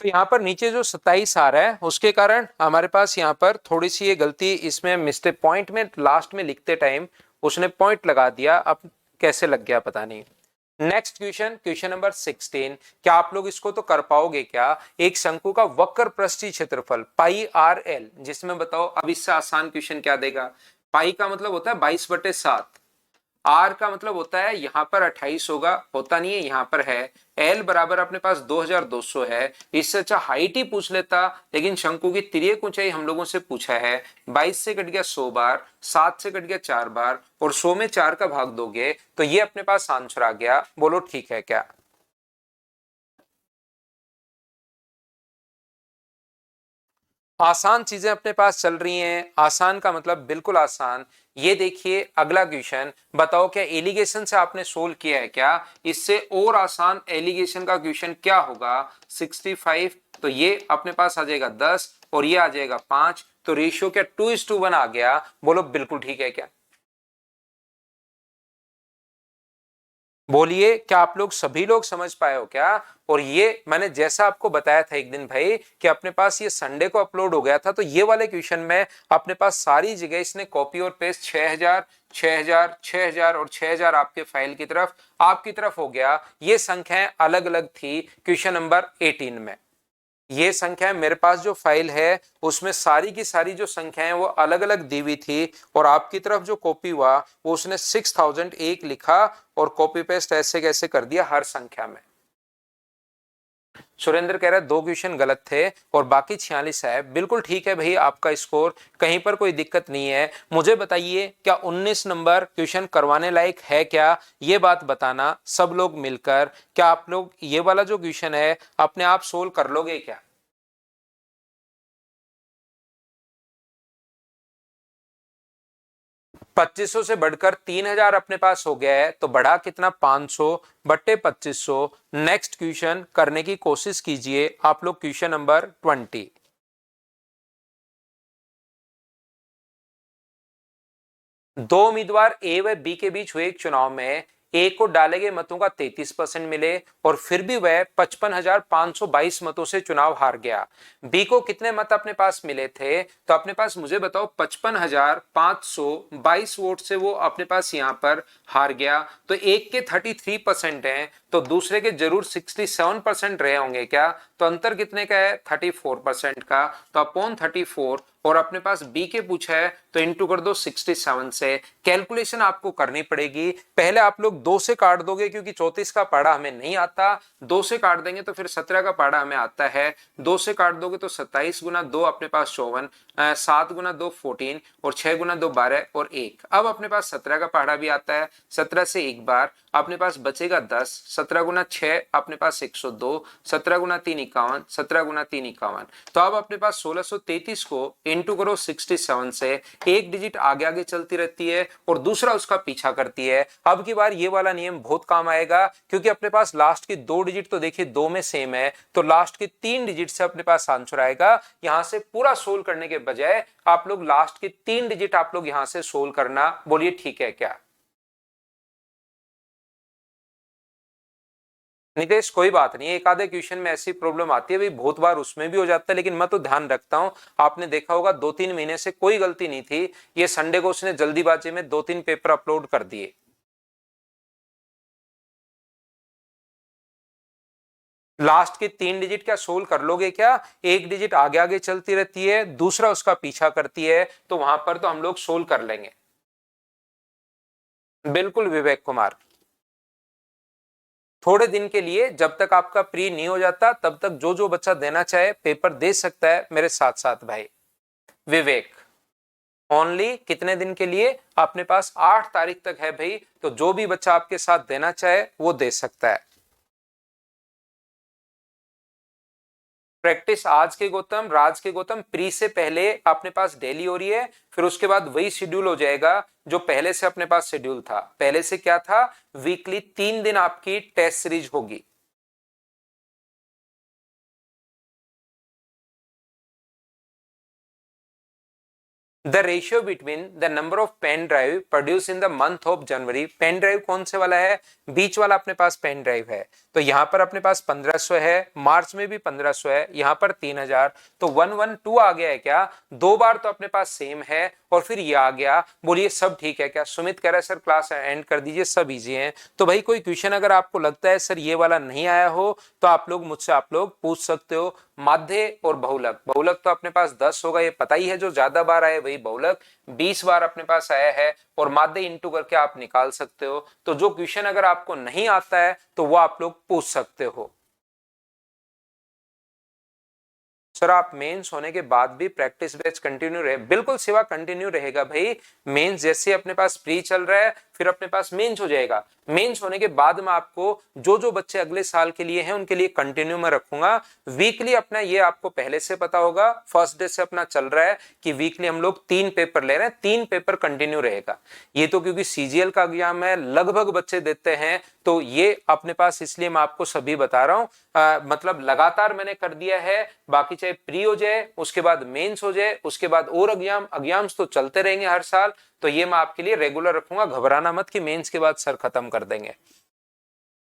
तो यहाँ पर नीचे जो 27 आ रहा है उसके कारण हमारे पास यहाँ पर थोड़ी सी ये गलती इसमें मिस्टेक पॉइंट में लास्ट में लिखते टाइम उसने पॉइंट लगा दिया, अब कैसे लग गया पता नहीं। Next question, question number 16। क्या आप लोग इसको तो कर पाओगे क्या? एक शंकु का वक्र पृष्ठीय क्षेत्रफल पाई आर एल, जिसमें बताओ अब इससे आसान क्वेश्चन क्या देगा। पाई का मतलब होता है 22/7। आर का मतलब होता है यहाँ पर 28 होगा, होता नहीं है, यहाँ पर है। एल बराबर अपने पास 2200 है। इससे अच्छा हाइट ही पूछ लेता, लेकिन शंकु की तिर्यक ऊंचाई हम लोगों से पूछा है। 22 से कट गया 100 बार, 7 से कट गया 4 बार, और 100 में 4 का भाग दोगे तो ये अपने पास आंसर आ गया। बोलो ठीक है क्या? आसान चीजें अपने पास चल रही हैं। आसान का मतलब बिल्कुल आसान। ये देखिए अगला क्वेश्चन, बताओ क्या एलिगेशन से आपने सोल्व किया है क्या? इससे और आसान एलिगेशन का क्वेश्चन क्या होगा? 65, तो ये अपने पास आ जाएगा 10 और ये आ जाएगा 5, तो रेशियो क्या 2:1 आ गया? बोलो बिल्कुल ठीक है क्या? बोलिए क्या आप लोग सभी लोग समझ पाए हो क्या? और ये मैंने जैसा आपको बताया था एक दिन भाई कि अपने पास ये संडे को अपलोड हो गया था, तो ये वाले क्वेश्चन में अपने पास सारी जगह इसने कॉपी और पेस्ट 6000 6000 6000 और 6000 आपके फाइल की तरफ आपकी तरफ हो गया। ये संख्याएं अलग अलग थी क्वेश्चन नंबर 18 में। ये संख्या मेरे पास जो फाइल है उसमें सारी की सारी जो संख्याएं वो अलग अलग दी हुई थी, और आपकी तरफ जो कॉपी हुआ वो उसने 6001 लिखा और कॉपी पेस्ट ऐसे कैसे कर दिया हर संख्या में। सुरेंद्र कह रहा है 2 क्वेश्चन गलत थे और बाकी 46 है। बिल्कुल ठीक है भाई, आपका स्कोर कहीं पर कोई दिक्कत नहीं है। मुझे बताइए क्या 19 नंबर क्वेश्चन करवाने लायक है क्या? ये बात बताना सब लोग मिलकर। क्या आप लोग ये वाला जो क्वेश्चन है अपने आप सोल्व कर लोगे क्या? 2500 से बढ़कर 3000 अपने पास हो गया है, तो बढ़ा कितना 500 बट्टे 2500। नेक्स्ट क्वेश्चन करने की कोशिश कीजिए आप लोग, क्वेश्चन नंबर 20। दो उम्मीदवार ए व बी के बीच हुए एक चुनाव में ए को डाले गए मतों का 33% मिले और फिर भी वह 55,522 मतों से चुनाव हार गया। बी को कितने मत अपने पास मिले थे? तो अपने पास मुझे बताओ 55,522 वोट से वो अपने पास यहां पर हार गया। तो एक के 33% हैं, तो दूसरे के जरूर 67% रहे होंगे क्या? तो अंतर कितने का है? 34% का। तो अपॉन 34, और अपने पास बी के पूछा है तो इंटू कर दो 67 से। कैलकुलेशन आपको करनी पड़ेगी। पहले आप लोग 2 से काट दोगे क्योंकि 34 का पाड़ा हमें नहीं आता। 2 से काट देंगे तो फिर 17 का पाड़ा हमें आता है। 2 से काट दोगे तो 27 गुना 2 अपने पास 54, 7 गुना 2 14, और 6 गुना 2 12 और 1। अब अपने पास 17 का पहाड़ा भी आता है। 17 से एक बार अपने पास बचेगा 10। 17 गुना 6 अपने पास 102, 17 गुना 3 51, 17 गुना 3 51। तो अब अपने पास 1633 को इंटू करो 67 से। एक डिजिट आगे आगे चलती रहती है और दूसरा उसका पीछा करती है। अब की बार ये वाला नियम बहुत काम आएगा, क्योंकि अपने पास लास्ट की 2 डिजिट तो देखिए 2 में सेम है, तो लास्ट की 3 डिजिट से अपने पास आंसर आएगा। यहां से पूरा सोल्व करने के बजाय आप लोग लास्ट की 3 डिजिट आप लोग यहां से सोल्व करना। बोलिए ठीक है क्या? नितेश कोई बात नहीं, एक आधे क्वेश्चन में ऐसी प्रॉब्लम आती है भाई, बहुत बार उसमें भी हो जाता है, लेकिन मैं तो ध्यान रखता हूं। आपने देखा होगा 2-3 महीने से कोई गलती नहीं थी, ये संडे को उसने जल्दीबाजी में 2-3 पेपर अपलोड कर दिए। लास्ट की 3 डिजिट क्या सोल्व कर लोगे क्या? एक डिजिट आगे आगे चलती रहती है, दूसरा उसका पीछा करती है, तो वहां पर तो हम लोग सोल्व कर लेंगे। बिल्कुल विवेक कुमार, थोड़े दिन के लिए जब तक आपका प्री नहीं हो जाता तब तक जो जो बच्चा देना चाहे पेपर दे सकता है मेरे साथ साथ भाई। विवेक, ओनली कितने दिन के लिए? अपने पास 8 तारीख तक है भाई, तो जो भी बच्चा आपके साथ देना चाहे वो दे सकता है। प्रैक्टिस आज के गौतम, राज के गौतम, प्री से पहले अपने पास डेली हो रही है, फिर उसके बाद वही शेड्यूल हो जाएगा जो पहले से अपने पास शेड्यूल था। पहले से क्या था? वीकली 3 दिन आपकी टेस्ट सीरीज होगी। The ratio between the number of pen drive produce in the month of January. Pen drive कौन से वाला है? बीच वाला अपने पास पेन ड्राइव है, तो यहां पर अपने पास 1500 है, मार्च में भी 1500 है, यहां पर 3000, तो 112 आ गया है क्या? 2 बार तो अपने पास सेम है और फिर ये आ गया। बोलिए सब ठीक है क्या? सुमित कह रहा है सर क्लास एंड कर दीजिए, सब इजी है। तो भाई कोई क्वेश्चन अगर आपको लगता है सर ये वाला नहीं आया हो तो आप लोग मुझसे आप लोग पूछ सकते हो। माध्य और बहुलक, बहुलक तो अपने पास 10 होगा, ये पता ही है, जो ज्यादा बार आए वही भाई बहुलक 20 बार अपने पास आया है और माध्य इंटू करके आप निकाल सकते हो। तो जो क्वेश्चन अगर आपको नहीं आता है तो वो आप लोग पूछ सकते हो। सर आप मेंस होने के बाद भी प्रैक्टिस बैच कंटिन्यू रहे? बिल्कुल सेवा कंटिन्यू रहेगा भाई। मेंस जैसे अपने पास प्री चल रहा है फिर अपने पास मेंस हो जाएगा। मेंस होने के बाद में आपको जो जो बच्चे अगले साल के लिए हैं उनके लिए कंटिन्यू में रखूंगा। वीकली अपना ये आपको पहले से पता होगा, फर्स्ट डे से अपना चल रहा है कि वीकली हम लोग 3 पेपर ले रहे हैं, 3 पेपर कंटिन्यू रहेगा। ये तो क्योंकि सीजीएल का एग्जाम है, लगभग बच्चे देते हैं, तो ये अपने पास इसलिए मैं आपको सभी बता रहा हूं। मतलब लगातार मैंने कर दिया है। बाकी चाहे प्री हो जाए, उसके बाद मेंस हो जाए, उसके बाद और एग्जाम्स तो चलते रहेंगे हर साल। तो ये मैं आपके लिए रेगुलर रखूंगा, घबराना मत कि मेंस के बाद सर खत्म कर देंगे।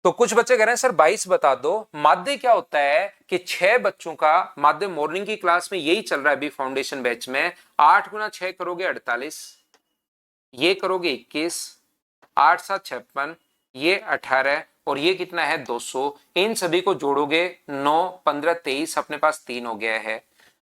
तो कुछ बच्चे कह रहे हैं सर 22 बता दो। माध्य क्या होता है कि 6 बच्चों का माध्य मॉर्निंग की क्लास में यही चल रहा है अभी फाउंडेशन बैच में। 8 गुना 6 करोगे 48, ये करोगे 21, 8 7 56, ये 18 और ये कितना है 200। इन सभी को जोड़ोगे 9 15 23, अपने पास 3 हो गया है।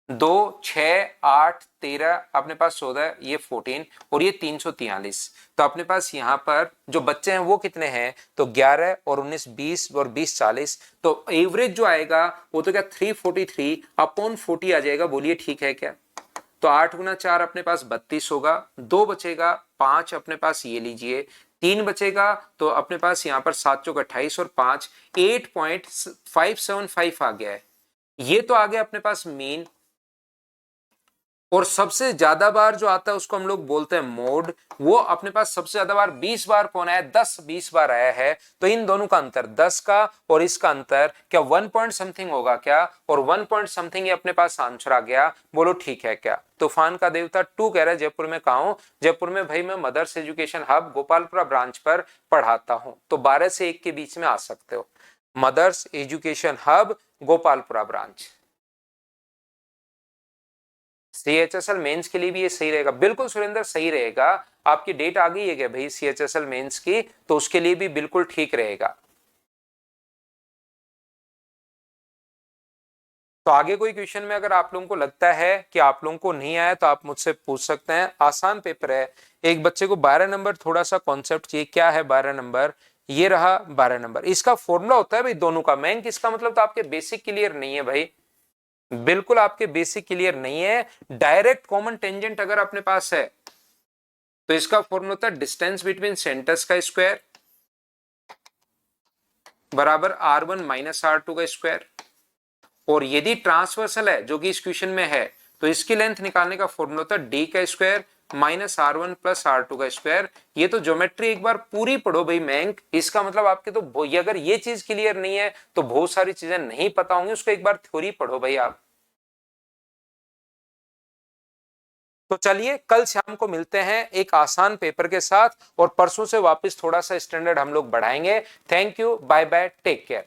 2 6 8 13 अपने पास 14, ये 14 और ये 343। तो अपने पास यहाँ पर जो बच्चे हैं वो कितने हैं, तो 11 और 19 20 और 20 40। तो एवरेज जो आएगा वो तो क्या 343 अपॉन 40 आ जाएगा। बोलिए ठीक है क्या? तो 8 गुना 4 अपने पास 32 होगा। 2 बचेगा 5 अपने पास, ये लीजिए 3 बचेगा तो अपने पास यहाँ पर 7 चौक 28 और 5 8.575 आ गया है। ये तो आ गया अपने पास मीन। और सबसे ज्यादा बार जो आता है उसको हम लोग बोलते हैं मोड। वो अपने पास सबसे ज्यादा बार 20 बार कौन आया, 10-20 बार आया है। तो इन दोनों का अंतर 10 का और इसका अंतर क्या 1 पॉइंट समथिंग होगा क्या, और 1 पॉइंट समथिंग ये अपने पास आंसर आ गया। बोलो ठीक है क्या? तूफान का देवता 2 कह रहा है जयपुर में कहा हूं? जयपुर में भाई मैं Mothers Education Hub Gopalpura branch पर पढ़ाता हूं। तो 12 से 1 के बीच में आ सकते हो। Mothers Education Hub Gopalpura branch. CHSL mains के लिए भी ये सही रहेगा। बिल्कुल सुरेंद्र सही रहेगा। आपकी डेट आ गई है क्या भाई सीएचएसएल मेंस की? तो उसके लिए भी बिल्कुल ठीक रहेगा। तो आगे कोई क्वेश्चन में अगर आप लोगों को लगता है कि आप लोगों को नहीं आया तो आप मुझसे पूछ सकते हैं। आसान पेपर है। एक बच्चे को 12 नंबर थोड़ा सा कॉन्सेप्ट चाहिए। क्या है 12 नंबर? ये रहा 12 नंबर। इसका फॉर्मूला होता है भाई दोनों का। मैं इसका मतलब तो आपके बेसिक क्लियर नहीं है भाई, बिल्कुल आपके बेसिक क्लियर नहीं है। डायरेक्ट कॉमन टेंजेंट अगर अपने पास है तो इसका फॉर्मूला होता है डिस्टेंस बिटवीन सेंटर्स का स्क्वायर बराबर R1 माइनस R2 का स्क्वायर। और यदि ट्रांसवर्सल है जो कि इस क्वेश्चन में है तो इसकी लेंथ निकालने का फॉर्मूला होता है D का square minus R1 plus R2 का स्क्वायर। ये तो ज्योमेट्री एक बार पूरी पढ़ो भाई मैंक। इसका मतलब आपके तो अगर ये चीज क्लियर नहीं है तो बहुत सारी चीजें नहीं पता होंगी। उसको एक बार थ्योरी पढ़ो भाई आप। तो चलिए कल शाम को मिलते हैं एक आसान पेपर के साथ, और परसों से वापस थोड़ा सा स्टैंडर्ड हम लोग बढ़ाएंगे। Thank you, bye bye, take care.